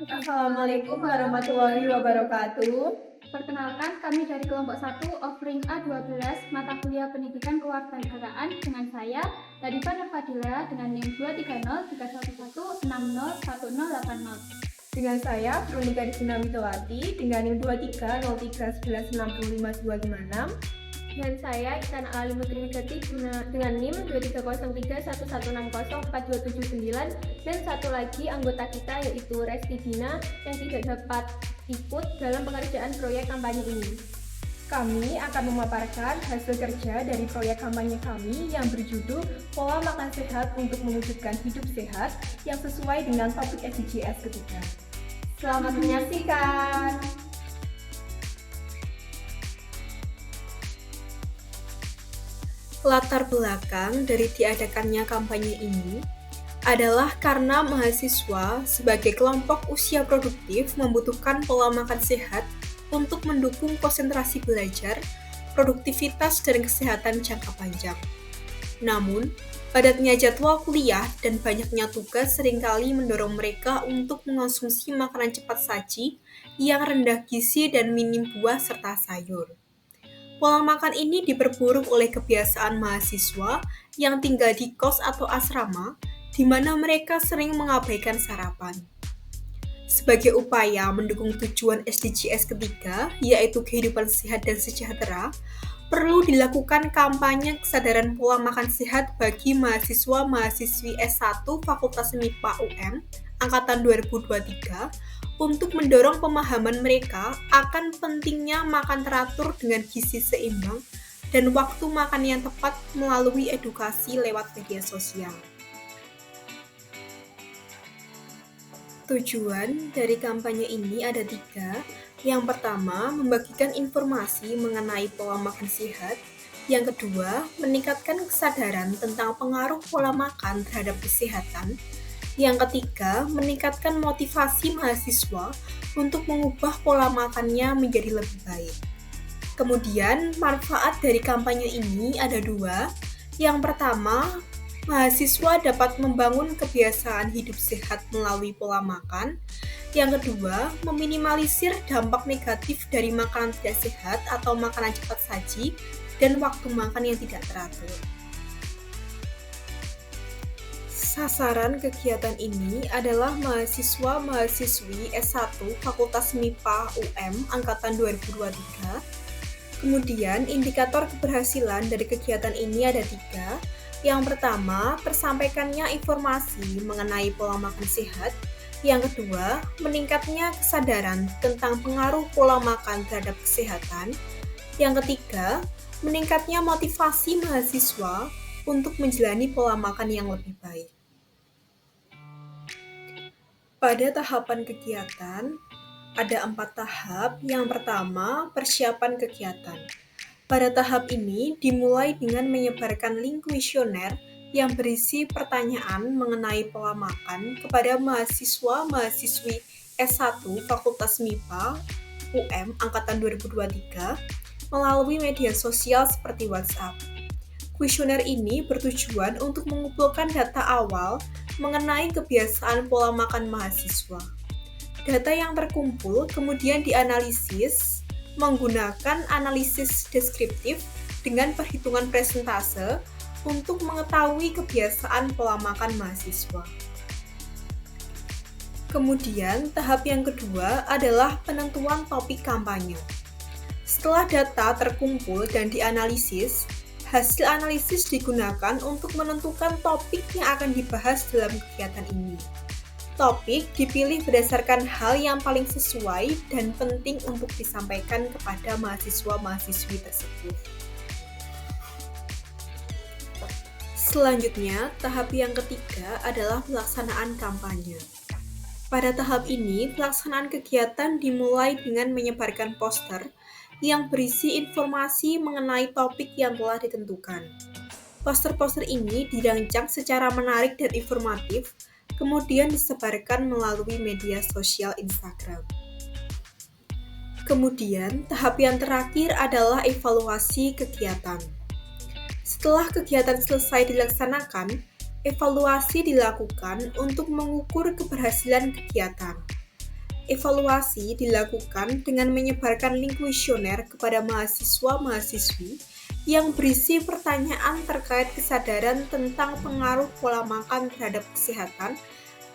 Assalamualaikum warahmatullahi wabarakatuh. Perkenalkan, kami dari kelompok 1 offering A12 mata kuliah pendidikan kewarganegaraan dengan saya, Ladifa Nurfadila dengan NIM 230 311 60 1080. Dengan saya, Veronica Disina Mitawati dengan NIM 23 03 11 65 256. Dan saya, Istana Ali Putri Widati dengan NIM 230311604279. Dan satu lagi anggota kita yaitu Resti Dina yang tidak dapat ikut dalam pengerjaan proyek kampanye ini. Kami akan memaparkan hasil kerja dari proyek kampanye kami yang berjudul Pola Makan Sehat untuk Mewujudkan Hidup Sehat yang sesuai dengan topik SDGs ketiga. Selamat menyaksikan! Latar belakang dari diadakannya kampanye ini adalah karena mahasiswa sebagai kelompok usia produktif membutuhkan pola makan sehat untuk mendukung konsentrasi belajar, produktivitas, dan kesehatan jangka panjang. Namun, padatnya jadwal kuliah dan banyaknya tugas seringkali mendorong mereka untuk mengonsumsi makanan cepat saji yang rendah gizi dan minim buah serta sayur. Pola makan ini diperburuk oleh kebiasaan mahasiswa yang tinggal di kos atau asrama, di mana mereka sering mengabaikan sarapan. Sebagai upaya mendukung tujuan SDGs ketiga, yaitu kehidupan sehat dan sejahtera, perlu dilakukan kampanye kesadaran pola makan sehat bagi mahasiswa-mahasiswi S1 Fakultas MIPA UM Angkatan 2023 untuk mendorong pemahaman mereka akan pentingnya makan teratur dengan gizi seimbang dan waktu makan yang tepat melalui edukasi lewat media sosial. Tujuan dari kampanye ini ada 3. Yang pertama, membagikan informasi mengenai pola makan sehat. Yang kedua, meningkatkan kesadaran tentang pengaruh pola makan terhadap kesehatan. Yang ketiga, meningkatkan motivasi mahasiswa untuk mengubah pola makannya menjadi lebih baik. Kemudian, manfaat dari kampanye ini ada 2. Yang pertama, mahasiswa dapat membangun kebiasaan hidup sehat melalui pola makan. Yang kedua, meminimalisir dampak negatif dari makanan tidak sehat atau makanan cepat saji dan waktu makan yang tidak teratur. Sasaran kegiatan ini adalah mahasiswa-mahasiswi S1 Fakultas MIPA UM Angkatan 2023. Kemudian, indikator keberhasilan dari kegiatan ini ada 3. Yang pertama, tersampaikannya informasi mengenai pola makan sehat. Yang kedua, meningkatnya kesadaran tentang pengaruh pola makan terhadap kesehatan. Yang ketiga, meningkatnya motivasi mahasiswa untuk menjalani pola makan yang lebih baik. Pada tahapan kegiatan, ada 4 tahap. Yang pertama, persiapan kegiatan. Pada tahap ini dimulai dengan menyebarkan link kuesioner yang berisi pertanyaan mengenai pola makan kepada mahasiswa-mahasiswi S1 Fakultas MIPA UM Angkatan 2023 melalui media sosial seperti WhatsApp. Kuesioner ini bertujuan untuk mengumpulkan data awal mengenai kebiasaan pola makan mahasiswa. Data yang terkumpul kemudian dianalisis menggunakan analisis deskriptif dengan perhitungan persentase untuk mengetahui kebiasaan pola makan mahasiswa. Kemudian, tahap yang kedua adalah penentuan topik kampanye. Setelah data terkumpul dan dianalisis, hasil analisis digunakan untuk menentukan topik yang akan dibahas dalam kegiatan ini. Topik dipilih berdasarkan hal yang paling sesuai dan penting untuk disampaikan kepada mahasiswa-mahasiswi tersebut. Selanjutnya, tahap yang ketiga adalah pelaksanaan kampanye. Pada tahap ini, pelaksanaan kegiatan dimulai dengan menyebarkan poster yang berisi informasi mengenai topik yang telah ditentukan. Poster-poster ini dirancang secara menarik dan informatif, kemudian disebarkan melalui media sosial Instagram. Kemudian, tahap yang terakhir adalah evaluasi kegiatan. Setelah kegiatan selesai dilaksanakan, evaluasi dilakukan untuk mengukur keberhasilan kegiatan. Evaluasi dilakukan dengan menyebarkan link kuesioner kepada mahasiswa-mahasiswi yang berisi pertanyaan terkait kesadaran tentang pengaruh pola makan terhadap kesehatan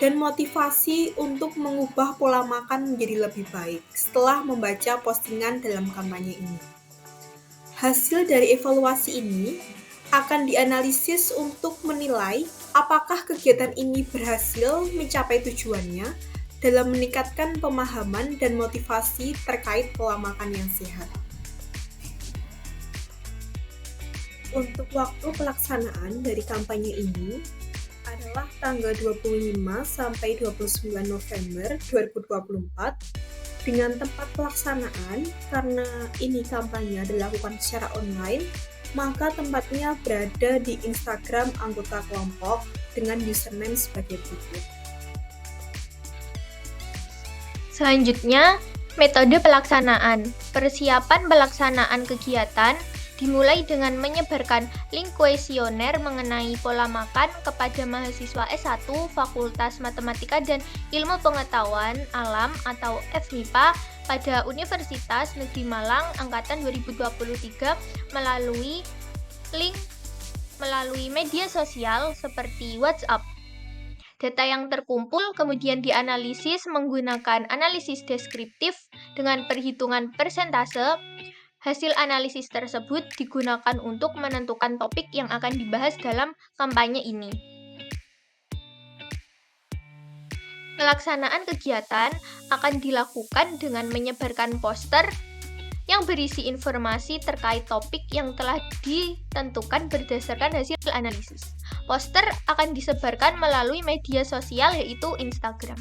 dan motivasi untuk mengubah pola makan menjadi lebih baik setelah membaca postingan dalam kampanye ini. Hasil dari evaluasi ini akan dianalisis untuk menilai apakah kegiatan ini berhasil mencapai tujuannya dalam meningkatkan pemahaman dan motivasi terkait pola makan yang sehat. Untuk waktu pelaksanaan dari kampanye ini adalah tanggal 25 sampai 29 November 2024 dengan tempat pelaksanaan karena ini kampanye dilakukan secara online, maka tempatnya berada di Instagram anggota kelompok dengan username sebagai berikut. Selanjutnya, metode pelaksanaan. Persiapan pelaksanaan kegiatan dimulai dengan menyebarkan link kuesioner mengenai pola makan kepada mahasiswa S1 Fakultas Matematika dan Ilmu Pengetahuan Alam atau FMIPA pada Universitas Negeri Malang Angkatan 2023 melalui media sosial seperti WhatsApp. Data yang terkumpul kemudian dianalisis menggunakan analisis deskriptif dengan perhitungan persentase. Hasil analisis tersebut digunakan untuk menentukan topik yang akan dibahas dalam kampanye ini. Pelaksanaan kegiatan akan dilakukan dengan menyebarkan poster yang berisi informasi terkait topik yang telah ditentukan berdasarkan hasil analisis. Poster akan disebarkan melalui media sosial yaitu Instagram.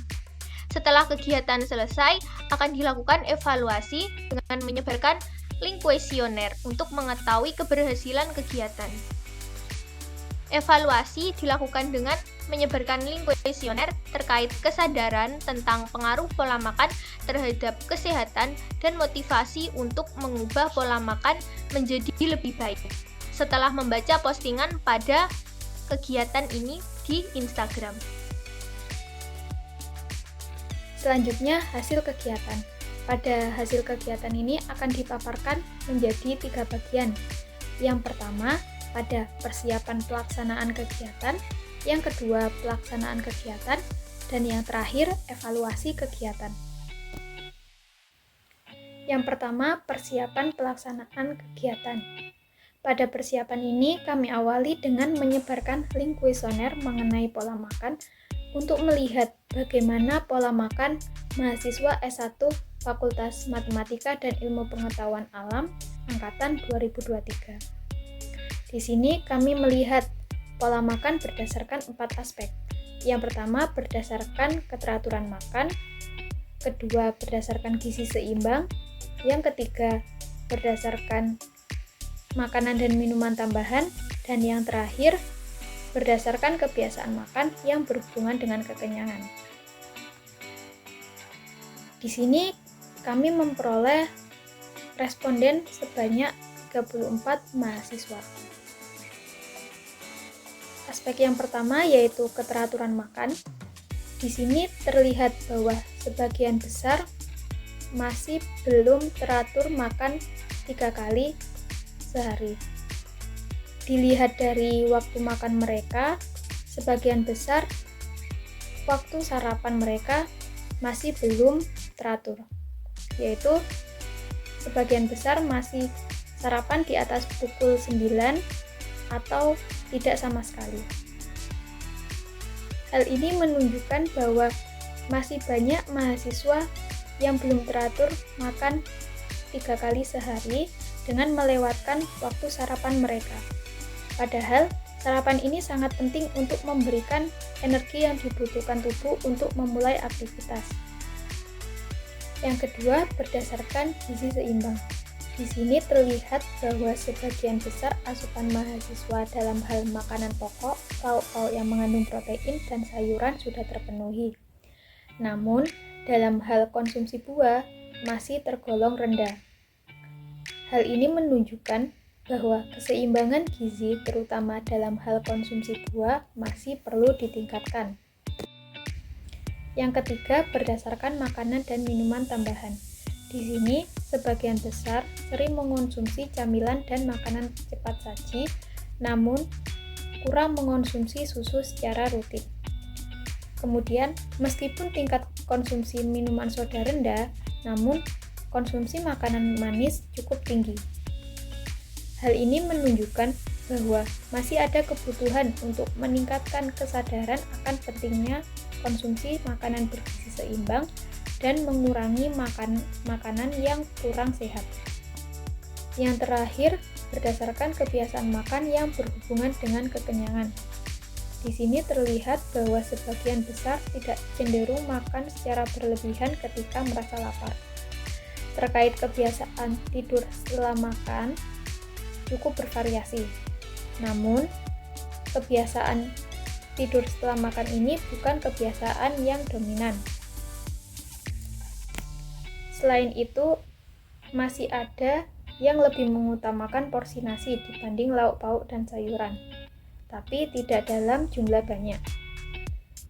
Setelah kegiatan selesai, akan dilakukan evaluasi dengan menyebarkan link kuesioner untuk mengetahui keberhasilan kegiatan. Evaluasi dilakukan dengan menyebarkan link kuesioner terkait kesadaran tentang pengaruh pola makan terhadap kesehatan dan motivasi untuk mengubah pola makan menjadi lebih baik. Setelah membaca postingan pada kegiatan ini di Instagram. Selanjutnya, hasil kegiatan. Pada hasil kegiatan ini akan dipaparkan menjadi 3 bagian. Yang pertama, pada persiapan pelaksanaan kegiatan, yang kedua, pelaksanaan kegiatan, dan yang terakhir, evaluasi kegiatan. Yang pertama, persiapan pelaksanaan kegiatan. Pada persiapan ini, kami awali dengan menyebarkan link kuesioner mengenai pola makan untuk melihat bagaimana pola makan mahasiswa S1 Fakultas Matematika dan Ilmu Pengetahuan Alam Angkatan 2023. Di sini kami melihat pola makan berdasarkan 4 aspek. Yang pertama berdasarkan keteraturan makan, kedua berdasarkan gizi seimbang, yang ketiga berdasarkan makanan dan minuman tambahan, dan yang terakhir berdasarkan kebiasaan makan yang berhubungan dengan kekenyangan. Di sini kami memperoleh responden sebanyak 34 mahasiswa. Aspek yang pertama yaitu keteraturan makan. Di sini terlihat bahwa sebagian besar masih belum teratur makan 3 kali sehari. Dilihat dari waktu makan mereka, sebagian besar waktu sarapan mereka masih belum teratur, yaitu sebagian besar masih sarapan di atas pukul 9 atau tidak sama sekali. Hal ini menunjukkan bahwa masih banyak mahasiswa yang belum teratur makan 3 kali sehari dengan melewatkan waktu sarapan mereka. Padahal, sarapan ini sangat penting untuk memberikan energi yang dibutuhkan tubuh untuk memulai aktivitas. Yang kedua, berdasarkan gizi seimbang. Di sini terlihat bahwa sebagian besar asupan mahasiswa dalam hal makanan pokok, lauk-pauk yang mengandung protein, dan sayuran sudah terpenuhi. Namun, dalam hal konsumsi buah masih tergolong rendah. Hal ini menunjukkan bahwa keseimbangan gizi terutama dalam hal konsumsi buah masih perlu ditingkatkan. Yang ketiga, berdasarkan makanan dan minuman tambahan. Di sini, sebagian besar sering mengonsumsi camilan dan makanan cepat saji, namun kurang mengonsumsi susu secara rutin. Kemudian, meskipun tingkat konsumsi minuman soda rendah, namun konsumsi makanan manis cukup tinggi. Hal ini menunjukkan bahwa masih ada kebutuhan untuk meningkatkan kesadaran akan pentingnya konsumsi makanan bergizi seimbang dan mengurangi makanan yang kurang sehat. Yang terakhir, berdasarkan kebiasaan makan yang berhubungan dengan kekenyangan. Di sini terlihat bahwa sebagian besar tidak cenderung makan secara berlebihan ketika merasa lapar. Terkait kebiasaan tidur setelah makan, cukup bervariasi. Namun, kebiasaan tidur setelah makan ini bukan kebiasaan yang dominan. Selain itu, masih ada yang lebih mengutamakan porsi nasi dibanding lauk pauk dan sayuran, tapi tidak dalam jumlah banyak.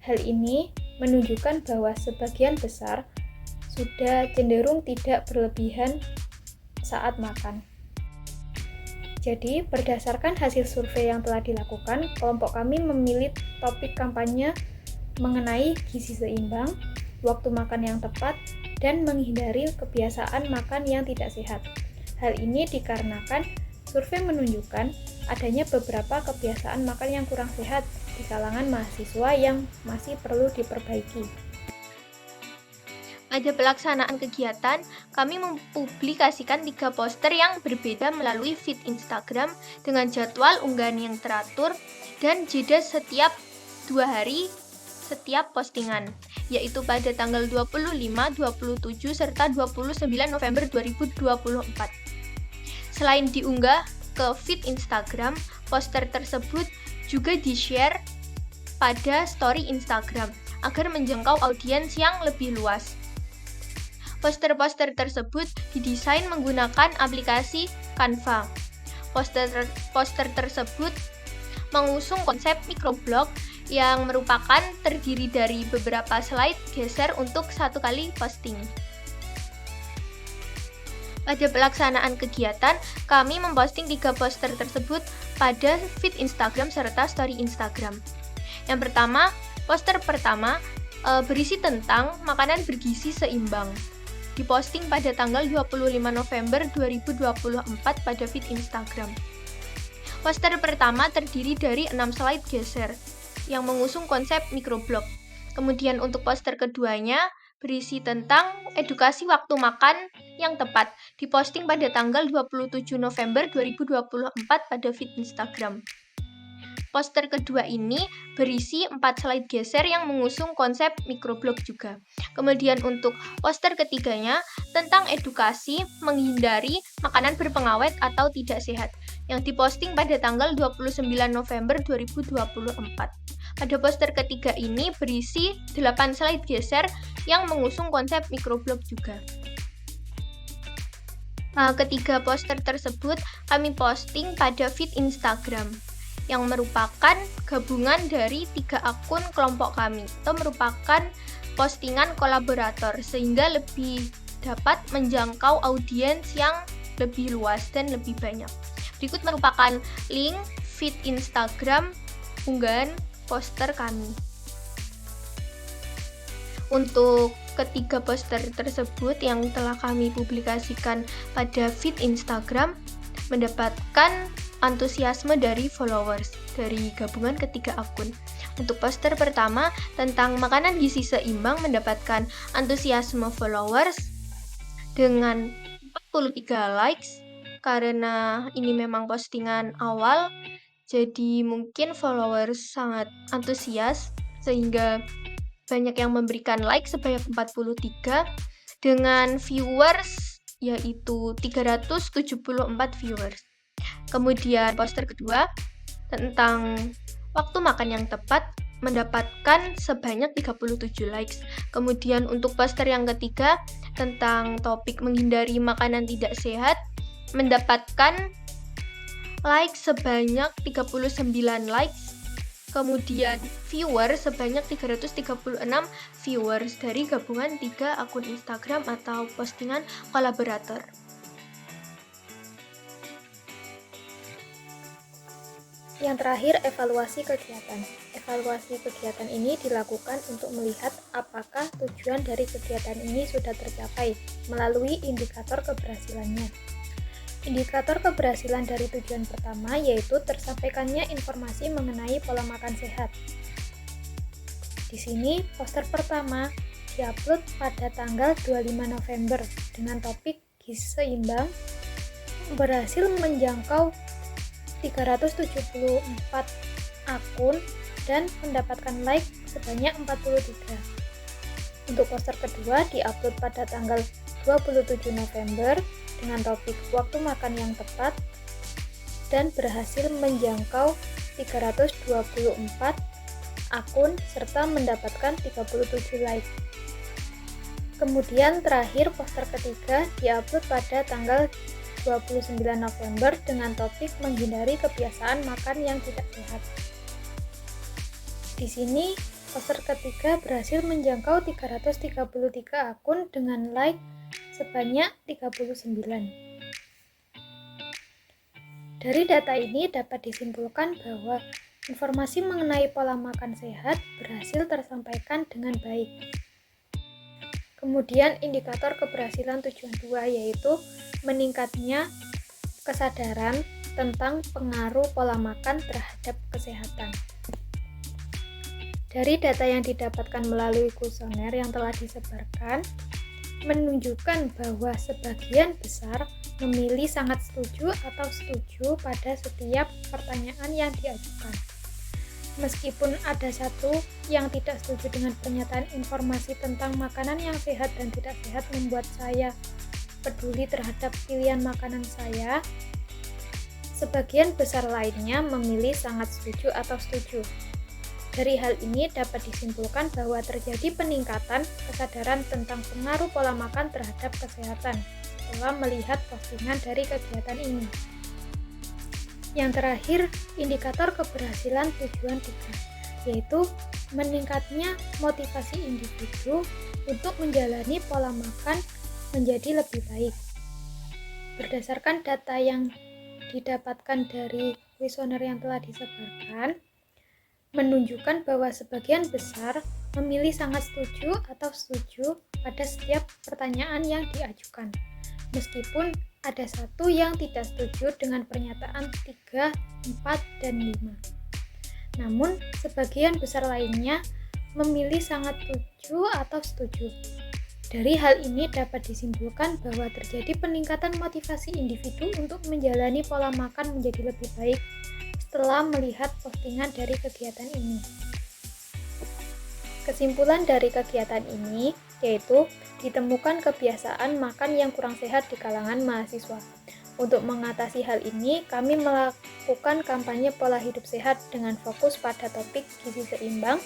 Hal ini menunjukkan bahwa sebagian besar sudah cenderung tidak berlebihan saat makan. Jadi, berdasarkan hasil survei yang telah dilakukan, kelompok kami memilih topik kampanye mengenai gizi seimbang, waktu makan yang tepat, dan menghindari kebiasaan makan yang tidak sehat. Hal ini dikarenakan survei menunjukkan adanya beberapa kebiasaan makan yang kurang sehat di kalangan mahasiswa yang masih perlu diperbaiki. Pada pelaksanaan kegiatan, kami mempublikasikan 3 poster yang berbeda melalui feed Instagram dengan jadwal unggahan yang teratur dan jeda setiap 2 hari setiap postingan, yaitu pada tanggal 25, 27, serta 29 November 2024. Selain diunggah ke feed Instagram, poster tersebut juga di-share pada story Instagram agar menjangkau audiens yang lebih luas. Poster-poster tersebut didesain menggunakan aplikasi Canva. Poster tersebut mengusung konsep microblog yang merupakan terdiri dari beberapa slide geser untuk satu kali posting. Pada pelaksanaan kegiatan, kami memposting 3 poster tersebut pada feed Instagram serta story Instagram. Yang pertama, poster pertama berisi tentang makanan bergizi seimbang. Diposting pada tanggal 25 November 2024 pada feed Instagram. Poster pertama terdiri dari 6 slide geser yang mengusung konsep microblog. Kemudian untuk poster keduanya berisi tentang edukasi waktu makan yang tepat, diposting pada tanggal 27 November 2024 pada feed Instagram. Poster kedua ini berisi 4 slide geser yang mengusung konsep microblog juga. Kemudian untuk poster ketiganya tentang edukasi menghindari makanan berpengawet atau tidak sehat, yang diposting pada tanggal 29 November 2024. Pada poster ketiga ini berisi 8 slide geser yang mengusung konsep microblog juga. Ketiga poster tersebut kami posting pada feed Instagram, yang merupakan gabungan dari 3 akun kelompok kami, atau merupakan postingan kolaborator, sehingga lebih dapat menjangkau audiens yang lebih luas dan lebih banyak. Berikut merupakan link feed Instagram unggahan poster kami. Untuk ketiga poster tersebut yang telah kami publikasikan pada feed Instagram mendapatkan antusiasme dari followers dari gabungan ketiga akun. Untuk poster pertama tentang makanan gizi seimbang mendapatkan antusiasme followers dengan 43 likes. Karena ini memang postingan awal, jadi mungkin followers sangat antusias sehingga banyak yang memberikan like sebanyak 43 dengan viewers yaitu 374 viewers. Kemudian poster kedua tentang waktu makan yang tepat mendapatkan sebanyak 37 likes. Kemudian untuk poster yang ketiga tentang topik menghindari makanan tidak sehat mendapatkan like sebanyak 39 likes. Kemudian viewer sebanyak 336 viewers dari gabungan 3 akun Instagram atau postingan kolaborator. Yang terakhir, evaluasi kegiatan. Evaluasi kegiatan ini dilakukan untuk melihat apakah tujuan dari kegiatan ini sudah tercapai melalui indikator keberhasilannya. Indikator keberhasilan dari tujuan pertama yaitu tersampaikannya informasi mengenai pola makan sehat. Di sini, poster pertama diupload pada tanggal 25 November dengan topik gizi seimbang berhasil menjangkau 374 akun dan mendapatkan like sebanyak 43. Untuk poster kedua diupload pada tanggal 27 November dengan topik waktu makan yang tepat dan berhasil menjangkau 324 akun serta mendapatkan 37 like. Kemudian terakhir poster ketiga diupload pada tanggal 29 November dengan topik menghindari kebiasaan makan yang tidak sehat. Di sini, poster ketiga berhasil menjangkau 333 akun dengan like sebanyak 39. Dari data ini dapat disimpulkan bahwa informasi mengenai pola makan sehat berhasil tersampaikan dengan baik. Kemudian indikator keberhasilan tujuan 2 yaitu meningkatnya kesadaran tentang pengaruh pola makan terhadap kesehatan. Dari data yang didapatkan melalui kuesioner yang telah disebarkan, menunjukkan bahwa sebagian besar memilih sangat setuju atau setuju pada setiap pertanyaan yang diajukan. Meskipun ada satu yang tidak setuju dengan pernyataan informasi tentang makanan yang sehat dan tidak sehat membuat saya peduli terhadap pilihan makanan saya, sebagian besar lainnya memilih sangat setuju atau setuju. Dari hal ini dapat disimpulkan bahwa terjadi peningkatan kesadaran tentang pengaruh pola makan terhadap kesehatan setelah melihat postingan dari kegiatan ini. Yang terakhir, indikator keberhasilan tujuan 3, yaitu meningkatnya motivasi individu untuk menjalani pola makan menjadi lebih baik. Berdasarkan data yang didapatkan dari kuesioner yang telah disebarkan, menunjukkan bahwa sebagian besar memilih sangat setuju atau setuju pada setiap pertanyaan yang diajukan, meskipun ada satu yang tidak setuju dengan pernyataan 3, 4, dan 5. Namun, sebagian besar lainnya memilih sangat setuju atau setuju. Dari hal ini dapat disimpulkan bahwa terjadi peningkatan motivasi individu untuk menjalani pola makan menjadi lebih baik setelah melihat postingan dari kegiatan ini. Kesimpulan dari kegiatan ini yaitu ditemukan kebiasaan makan yang kurang sehat di kalangan mahasiswa. Untuk mengatasi hal ini, kami melakukan kampanye pola hidup sehat dengan fokus pada topik gizi seimbang,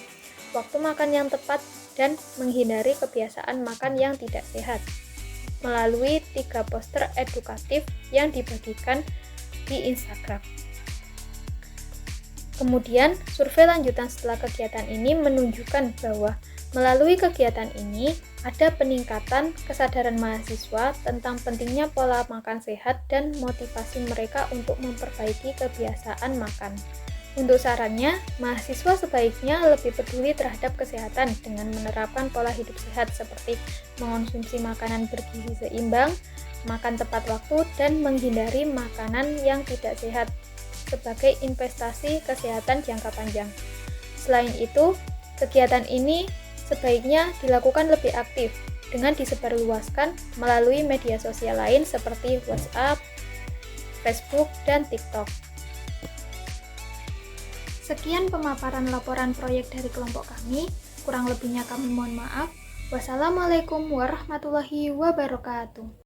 waktu makan yang tepat, dan menghindari kebiasaan makan yang tidak sehat melalui 3 poster edukatif yang dibagikan di Instagram. Kemudian, survei lanjutan setelah kegiatan ini menunjukkan bahwa melalui kegiatan ini ada peningkatan kesadaran mahasiswa tentang pentingnya pola makan sehat dan motivasi mereka untuk memperbaiki kebiasaan makan. Untuk sarannya, mahasiswa sebaiknya lebih peduli terhadap kesehatan dengan menerapkan pola hidup sehat seperti mengonsumsi makanan bergizi seimbang, makan tepat waktu, dan menghindari makanan yang tidak sehat sebagai investasi kesehatan jangka panjang. Selain itu, kegiatan ini sebaiknya dilakukan lebih aktif dengan disebarluaskan melalui media sosial lain seperti WhatsApp, Facebook, dan TikTok. Sekian pemaparan laporan proyek dari kelompok kami. Kurang lebihnya kami mohon maaf. Wassalamualaikum warahmatullahi wabarakatuh.